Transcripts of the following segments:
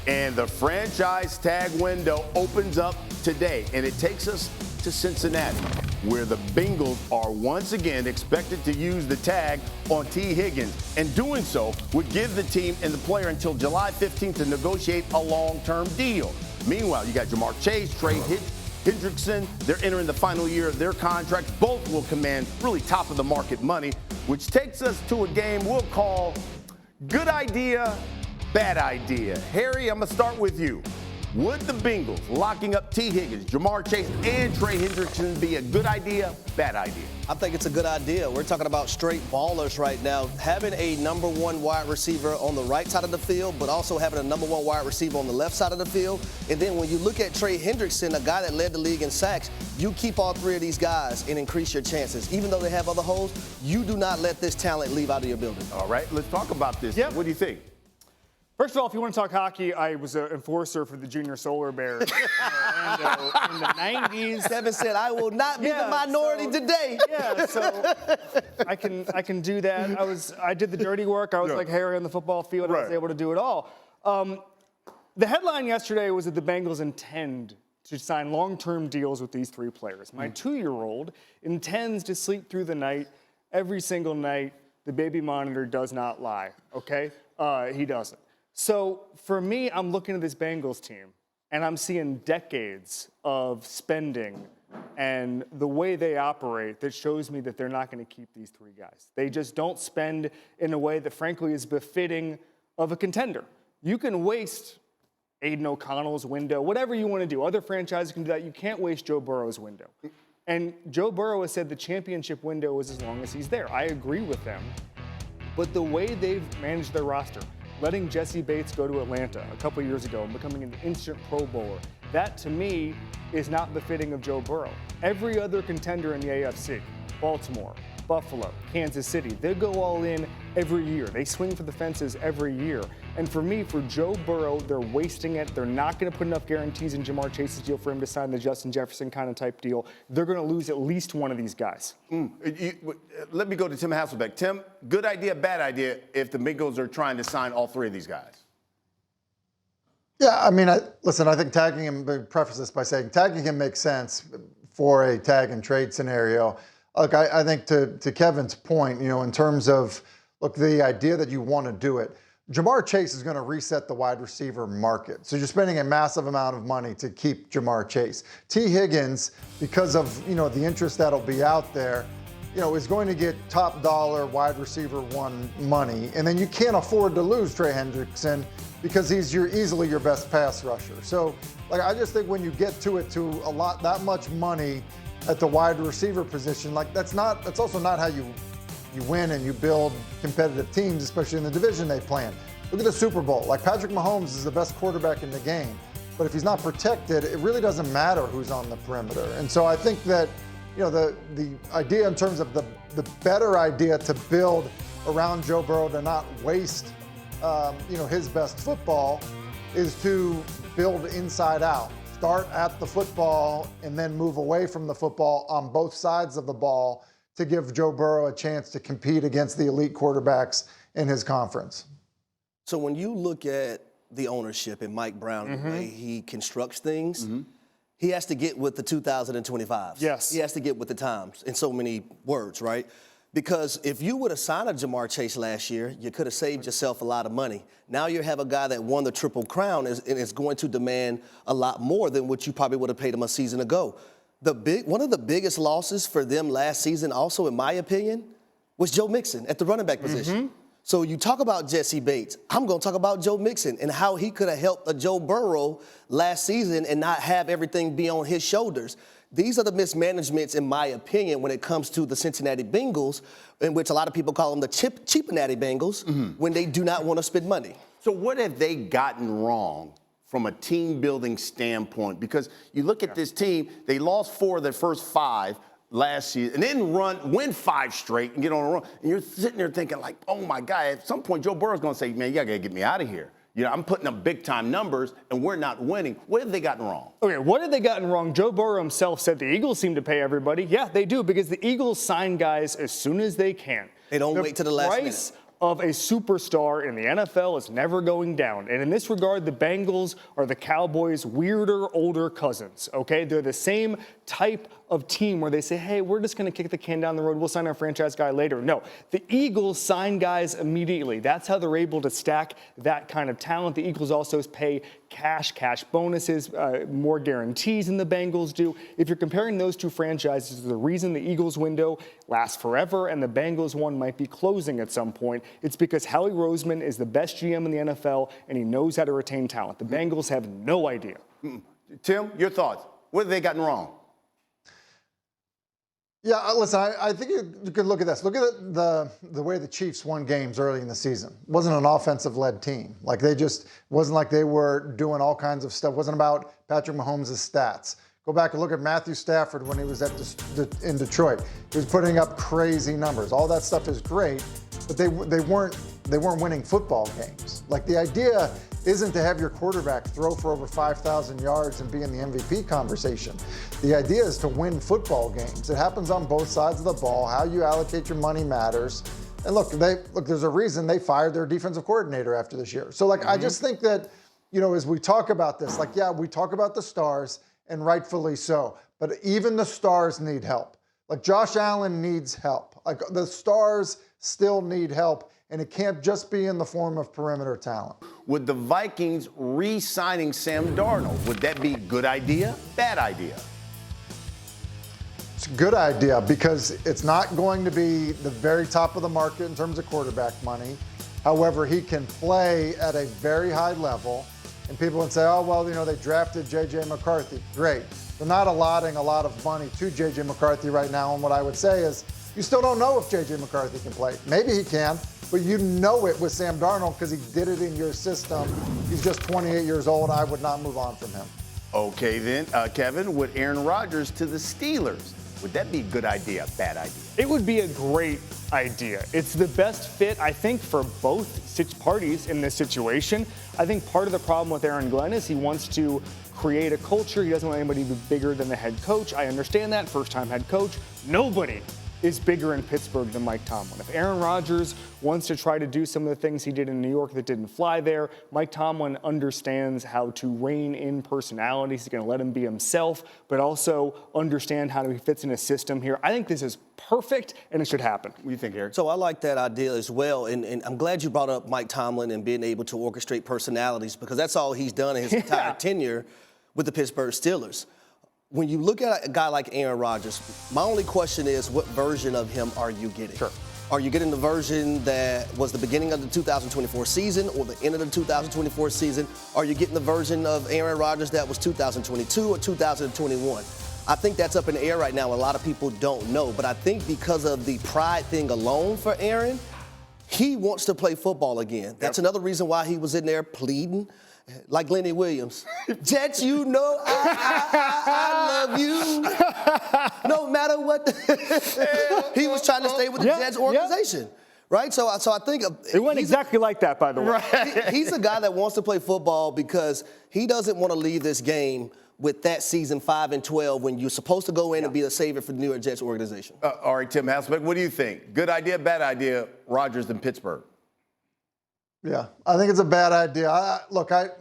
And the franchise tag window opens up today, and it takes us to Cincinnati, where the Bengals are once again expected to use the tag on T. Higgins, and doing so would give the team and the player until July 15th to negotiate a long-term deal. Meanwhile, you got Jamar Chase, Trey Hendrickson. They're entering the final year of their contracts. Both will command really top-of-the-market money, which takes us to a game we'll call Good Idea, Bad Idea. Harry, I'm going to start with you. Would the Bengals locking up T. Higgins, Jamar Chase, and Trey Hendrickson be a good idea, bad idea? I think it's a good idea. We're talking about straight ballers right now. Having a number one wide receiver on the right side of the field, but also having a number one wide receiver on the left side of the field. And then when you look at Trey Hendrickson, a guy that led the league in sacks, you keep all three of these guys and increase your chances. Even though they have other holes, you do not let this talent leave out of your building. All right, let's talk about this. Yep. What do you think? First of all, if you want to talk hockey, I was an enforcer for the Junior Solar Bears in the 90s. Devin said, I will not be the minority today. Yeah, so I can do that. I did the dirty work. I was like Harry on the football field. I was able to do it all. The headline yesterday was that the Bengals intend to sign long-term deals with these three players. My 2-year-old intends to sleep through the night every single night. The baby monitor does not lie, okay? He doesn't. So for me, I'm looking at this Bengals team, and I'm seeing decades of spending and the way they operate that shows me that they're not going to keep these three guys. They just don't spend in a way that, frankly, is befitting of a contender. You can waste Aiden O'Connell's window, whatever you want to do. Other franchises can do that. You can't waste Joe Burrow's window. And Joe Burrow has said the championship window is as long as he's there. I agree with them. But the way they've managed their roster, letting Jesse Bates go to Atlanta a couple years ago and becoming an instant Pro Bowler, that to me is not befitting of Joe Burrow. Every other contender in the AFC, Baltimore, Buffalo, Kansas City, they go all in every year. They swing for the fences every year. And for me, for Joe Burrow, they're wasting it. They're not going to put enough guarantees in Jamar Chase's deal for him to sign the Justin Jefferson kind of type deal. They're going to lose at least one of these guys. Let me go to Tim Hasselbeck. Tim, good idea, bad idea if the Bengals are trying to sign all three of these guys? Yeah, I mean, listen, I think tagging him, preface this by saying tagging him makes sense for a tag and trade scenario. Look, I think to Kevin's point, you know, in terms of, look, the idea that you want to do it, Jamar Chase is going to reset the wide receiver market. So you're spending a massive amount of money to keep Jamar Chase. T. Higgins, because of, you know, the interest that'll be out there, you know, is going to get top dollar wide receiver one money. And then you can't afford to lose Trey Hendrickson because he's easily your best pass rusher. So, like, I just think when you get to it to that much money at the wide receiver position, like that's also not how you win and you build competitive teams, especially in the division they play in. Look at the Super Bowl. Like, Patrick Mahomes is the best quarterback in the game, but if he's not protected, it really doesn't matter who's on the perimeter. And so I think that, you know, the idea in terms of the better idea to build around Joe Burrow to not waste, you know, his best football is to build inside out. Start at the football and then move away from the football on both sides of the ball to give Joe Burrow a chance to compete against the elite quarterbacks in his conference. So when you look at the ownership and Mike Brown, the way he constructs things, he has to get with the 2025s. Yes. He has to get with the times in so many words, right? Because if you would have signed a Jamar Chase last year, you could have saved yourself a lot of money. Now you have a guy that won the Triple Crown and is going to demand a lot more than what you probably would have paid him a season ago. One of the biggest losses for them last season, also in my opinion, was Joe Mixon at the running back position. So you talk about Jesse Bates. I'm going to talk about Joe Mixon and how he could have helped a Joe Burrow last season and not have everything be on his shoulders. These are the mismanagements, in my opinion, when it comes to the Cincinnati Bengals, in which a lot of people call them the cheapinati Bengals, when they do not want to spend money. So what have they gotten wrong from a team-building standpoint? Because you look at this team, they lost 4 of their first 5 last season, and then win 5 straight and get on a run. And you're sitting there thinking, like, oh, my God, at some point Joe Burrow's going to say, man, you got to get me out of here. You know, I'm putting up big-time numbers, and we're not winning. What have they gotten wrong? Okay, what have they gotten wrong? Joe Burrow himself said the Eagles seem to pay everybody. Yeah, they do, because the Eagles sign guys as soon as they can. They don't wait till the last minute. of a superstar in the NFL is never going down. And in this regard, the Bengals are the Cowboys' weirder, older cousins, okay? They're the same type of team where they say, hey, we're just going to kick the can down the road. We'll sign our franchise guy later. No, the Eagles sign guys immediately. That's how they're able to stack that kind of talent. The Eagles also pay cash bonuses, more guarantees than the Bengals do. If you're comparing those two franchises, the reason the Eagles window lasts forever and the Bengals one might be closing at some point, it's because Howie Roseman is the best GM in the NFL and he knows how to retain talent. The Bengals have no idea. Tim, your thoughts? What have they gotten wrong? Yeah, listen, I think you could look at this. Look at the way the Chiefs won games early in the season. It wasn't an offensive-led team. Like wasn't like they were doing all kinds of stuff. It wasn't about Patrick Mahomes' stats. Go back and look at Matthew Stafford when he was in Detroit. He was putting up crazy numbers. All that stuff is great, but they weren't winning football games. Like the idea isn't to have your quarterback throw for over 5,000 yards and be in the MVP conversation. The idea is to win football games. It happens on both sides of the ball. How you allocate your money matters. And look, there's a reason they fired their defensive coordinator after this year. So I just think that, as we talk about this, we talk about the stars, and rightfully so. But even the stars need help. Like Josh Allen needs help. Like the stars still need help. And it can't just be in the form of perimeter talent. Would the Vikings re-signing Sam Darnold, would that be a good idea, bad idea? It's a good idea because it's not going to be the very top of the market in terms of quarterback money. However, he can play at a very high level. And people would say, oh, well, they drafted J.J. McCarthy. Great. They're not allotting a lot of money to J.J. McCarthy right now. And what I would say is you still don't know if J.J. McCarthy can play. Maybe he can. But you know it with Sam Darnold because he did it in your system. He's just 28 years old. I would not move on from him. Okay, then, Kevin, would Aaron Rodgers to the Steelers, would that be a good idea, bad idea? It would be a great idea. It's the best fit, I think, for both parties in this situation. I think part of the problem with Aaron Glenn is he wants to create a culture. He doesn't want anybody to be bigger than the head coach. I understand that. First-time head coach. Nobody is bigger in Pittsburgh than Mike Tomlin. If Aaron Rodgers wants to try to do some of the things he did in New York that didn't fly there, Mike Tomlin understands how to rein in personalities. He's going to let him be himself, but also understand how he fits in a system here. I think this is perfect, and it should happen. What do you think, Eric? So I like that idea as well, and I'm glad you brought up Mike Tomlin and being able to orchestrate personalities because that's all he's done in his entire tenure with the Pittsburgh Steelers. When you look at a guy like Aaron Rodgers, my only question is, what version of him are you getting? Sure. Are you getting the version that was the beginning of the 2024 season or the end of the 2024 season? Are you getting the version of Aaron Rodgers that was 2022 or 2021? I think that's up in the air right now. A lot of people don't know. But I think because of the pride thing alone for Aaron, he wants to play football again. That's another reason why he was in there pleading. Like Lenny Williams. Jets, I love you. No matter what. He was trying to stay with the Jets organization. Right? So I think it went exactly like that, by the way. Right. He's a guy that wants to play football because he doesn't want to leave this game with that season 5-12 when you're supposed to go in and be the savior for the New York Jets organization. All right, Tim Hasselbeck, what do you think? Good idea, bad idea, Rodgers in Pittsburgh? Yeah, I think it's a bad idea.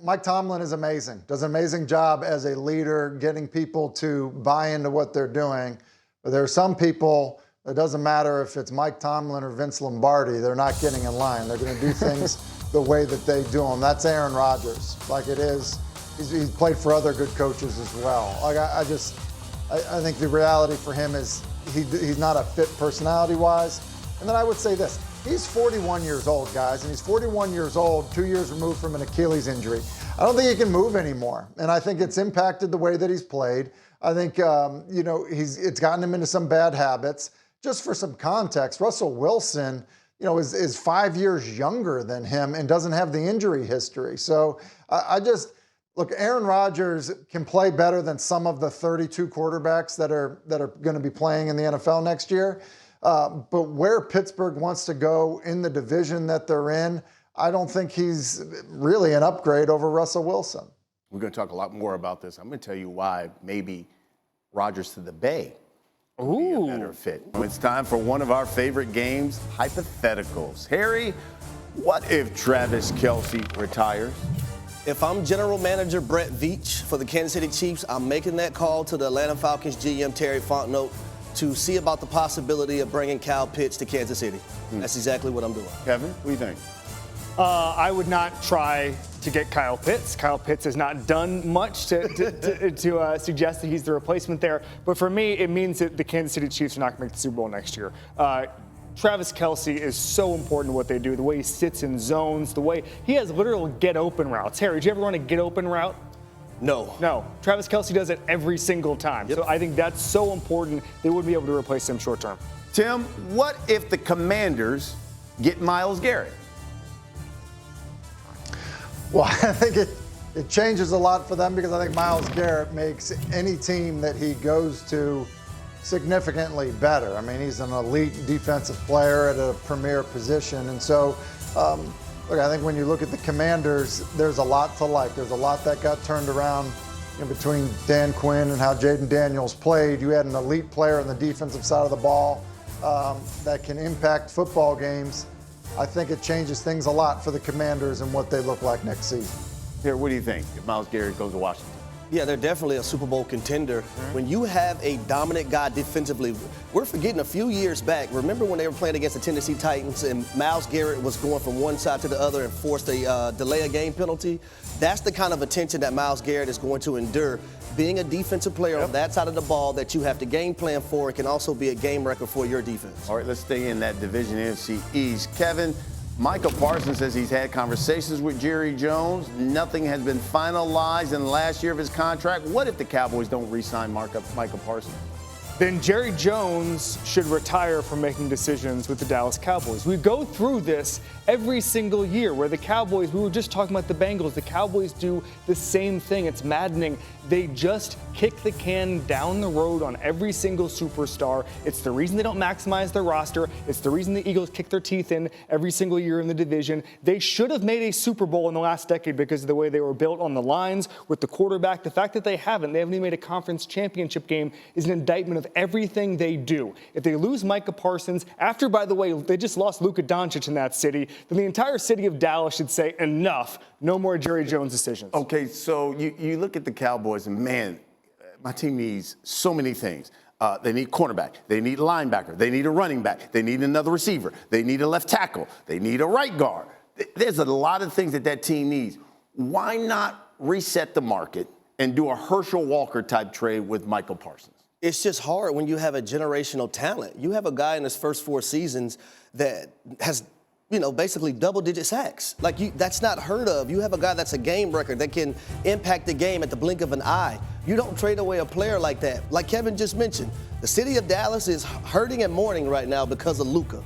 Mike Tomlin is amazing. Does an amazing job as a leader, getting people to buy into what they're doing. But there are some people, it doesn't matter if it's Mike Tomlin or Vince Lombardi, they're not getting in line. They're going to do things the way that they do them. That's Aaron Rodgers. Like it is, he's played for other good coaches as well. Like I think the reality for him is he's not a fit personality-wise. And then I would say this. He's 41 years old, guys, and he's 41 years old, 2 years removed from an Achilles injury. I don't think he can move anymore, and I think it's impacted the way that he's played. I think, it's gotten him into some bad habits. Just for some context, Russell Wilson, is 5 years younger than him and doesn't have the injury history. So look, Aaron Rodgers can play better than some of the 32 quarterbacks that are going to be playing in the NFL next year. But where Pittsburgh wants to go in the division that they're in, I don't think he's really an upgrade over Russell Wilson. We're going to talk a lot more about this. I'm going to tell you why maybe Rodgers to the Bay Ooh. Be a better fit. It's time for one of our favorite games, hypotheticals. Harry, what if Travis Kelce retires? If I'm general manager Brett Veach for the Kansas City Chiefs, I'm making that call to the Atlanta Falcons GM Terry Fontenot to see about the possibility of bringing Kyle Pitts to Kansas City. That's exactly what I'm doing. Kevin, what do you think? I would not try to get Kyle Pitts. Kyle Pitts has not done much to suggest that he's the replacement there. But for me, it means that the Kansas City Chiefs are not going to make the Super Bowl next year. Travis Kelce is so important to what they do, the way he sits in zones, the way he has literal get open routes. Harry, did you ever run a get open route? No. No. Travis Kelce does it every single time. Yep. So I think that's so important, they wouldn't be able to replace him short term. Tim, what if the Commanders get Myles Garrett? Well, I think it changes a lot for them because I think Myles Garrett makes any team that he goes to significantly better. I mean, he's an elite defensive player at a premier position. And so, look, I think when you look at the Commanders, there's a lot to like. There's a lot that got turned around in between Dan Quinn and how Jaden Daniels played. You had an elite player on the defensive side of the ball that can impact football games. I think it changes things a lot for the Commanders and what they look like next season. Here, what do you think if Myles Garrett goes to Washington? Yeah, they're definitely a Super Bowl contender. When you have a dominant guy defensively, we're forgetting a few years back. Remember when they were playing against the Tennessee Titans and Myles Garrett was going from one side to the other and forced a delay a game penalty? That's the kind of attention that Myles Garrett is going to endure. Being a defensive player on that side of the ball that you have to game plan for, it can also be a game record for your defense. All right, let's stay in that division, NFC East. Kevin, Micah Parsons says he's had conversations with Jerry Jones. Nothing has been finalized in the last year of his contract. What if the Cowboys don't re-sign Micah Parsons? Then Jerry Jones should retire from making decisions with the Dallas Cowboys. We go through this every single year where the Cowboys, we were just talking about the Bengals, the Cowboys do the same thing. It's maddening. They just kick the can down the road on every single superstar. It's the reason they don't maximize their roster. It's the reason the Eagles kick their teeth in every single year in the division. They should have made a Super Bowl in the last decade because of the way they were built on the lines with the quarterback. The fact that they haven't even made a conference championship game is an indictment of everything they do. If they lose Micah Parsons, after, by the way, they just lost Luka Doncic in that city, then the entire city of Dallas should say, enough, no more Jerry Jones decisions. Okay, so you look at the Cowboys and, man, my team needs so many things. They need cornerback. They need linebacker. They need a running back. They need another receiver. They need a left tackle. They need a right guard. There's a lot of things that team needs. Why not reset the market and do a Herschel Walker type trade with Micah Parsons? It's just hard when you have a generational talent. You have a guy in his first 4 seasons that has, basically double-digit sacks. That's not heard of. You have a guy that's a game record that can impact the game at the blink of an eye. You don't trade away a player like that. Like Kevin just mentioned, the city of Dallas is hurting and mourning right now because of Luka.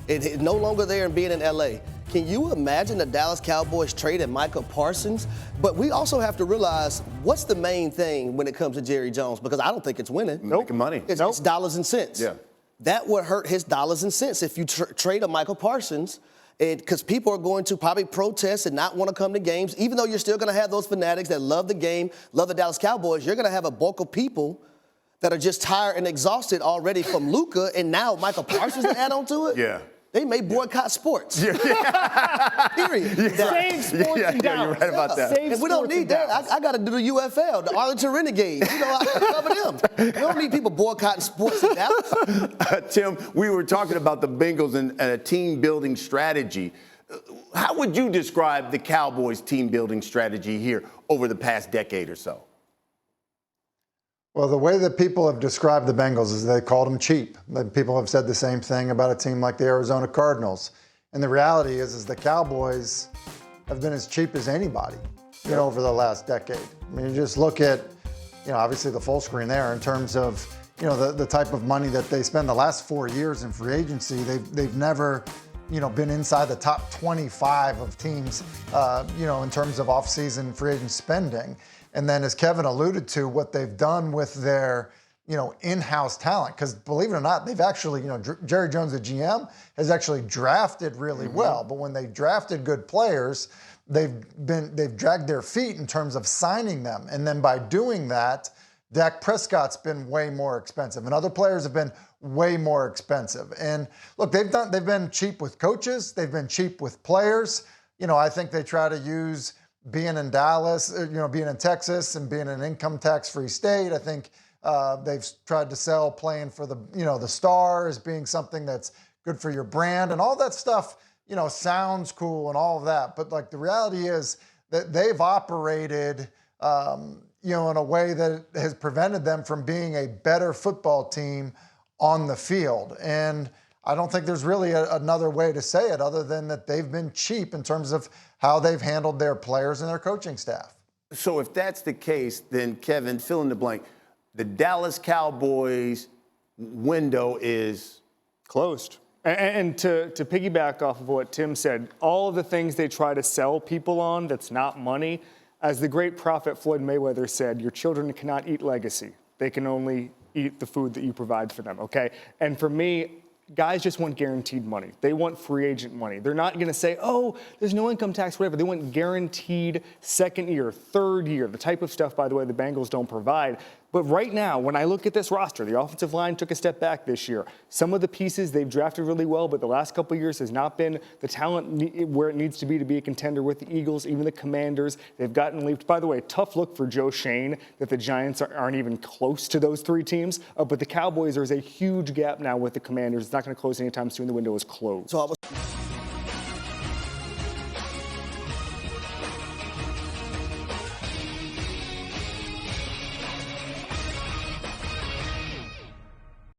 It's no longer there and being in L.A. Can you imagine the Dallas Cowboys trading Micah Parsons? But we also have to realize what's the main thing when it comes to Jerry Jones, because I don't think it's winning. Making money. It's dollars and cents. Yeah. That would hurt his dollars and cents if you trade a Micah Parsons, because people are going to probably protest and not want to come to games. Even though you're still going to have those fanatics that love the game, love the Dallas Cowboys, you're going to have a bulk of people that are just tired and exhausted already from Luka, and now Micah Parsons to add on to it? Yeah. They may boycott sports. Yeah. Period. Save sports in Dallas. You're right about that. Save If we don't need that, I got to do the UFL, the Arlington Renegades. I cover them. We don't need people boycotting sports in Dallas. Tim, we were talking about the Bengals and a team-building strategy. How would you describe the Cowboys' team-building strategy here over the past decade or so? Well, the way that people have described the Bengals is they called them cheap. People have said the same thing about a team like the Arizona Cardinals. And the reality is the Cowboys have been as cheap as anybody, over the last decade. I mean, you just look at, obviously the full screen there in terms of, the type of money that they spend the last 4 years in free agency. They've never, been inside the top 25 of teams, in terms of offseason free agent spending. And then, as Kevin alluded to, what they've done with their, in-house talent, because believe it or not, they've actually, Jerry Jones, the GM, has actually drafted really well. But when they drafted good players, they've dragged their feet in terms of signing them. And then by doing that, Dak Prescott's been way more expensive, and other players have been way more expensive. And look, they've been cheap with coaches, they've been cheap with players. I think they try to use being in Dallas, being in Texas, and being an income tax-free state. I think they've tried to sell playing for the star as being something that's good for your brand, and all that stuff. Sounds cool and all of that, but like the reality is that they've operated. In a way that has prevented them from being a better football team on the field. And I don't think there's really another way to say it other than that they've been cheap in terms of how they've handled their players and their coaching staff. So if that's the case, then Kevin, fill in the blank. The Dallas Cowboys window is closed. And to piggyback off of what Tim said, all of the things they try to sell people on that's not money, as the great prophet Floyd Mayweather said, your children cannot eat legacy. They can only eat the food that you provide for them, okay? And for me, guys just want guaranteed money. They want free agent money. They're not going to say, oh, there's no income tax, whatever. They want guaranteed second year, third year, the type of stuff, by the way, the Bengals don't provide. But right now, when I look at this roster, the offensive line took a step back this year. Some of the pieces they've drafted really well, but the last couple of years has not been the talent where it needs to be a contender with the Eagles, even the Commanders. They've gotten leaped. By the way, tough look for Joe Shane that the Giants aren't even close to those three teams. But the Cowboys, there's a huge gap now with the Commanders. It's not going to close anytime soon. The window is closed. So I was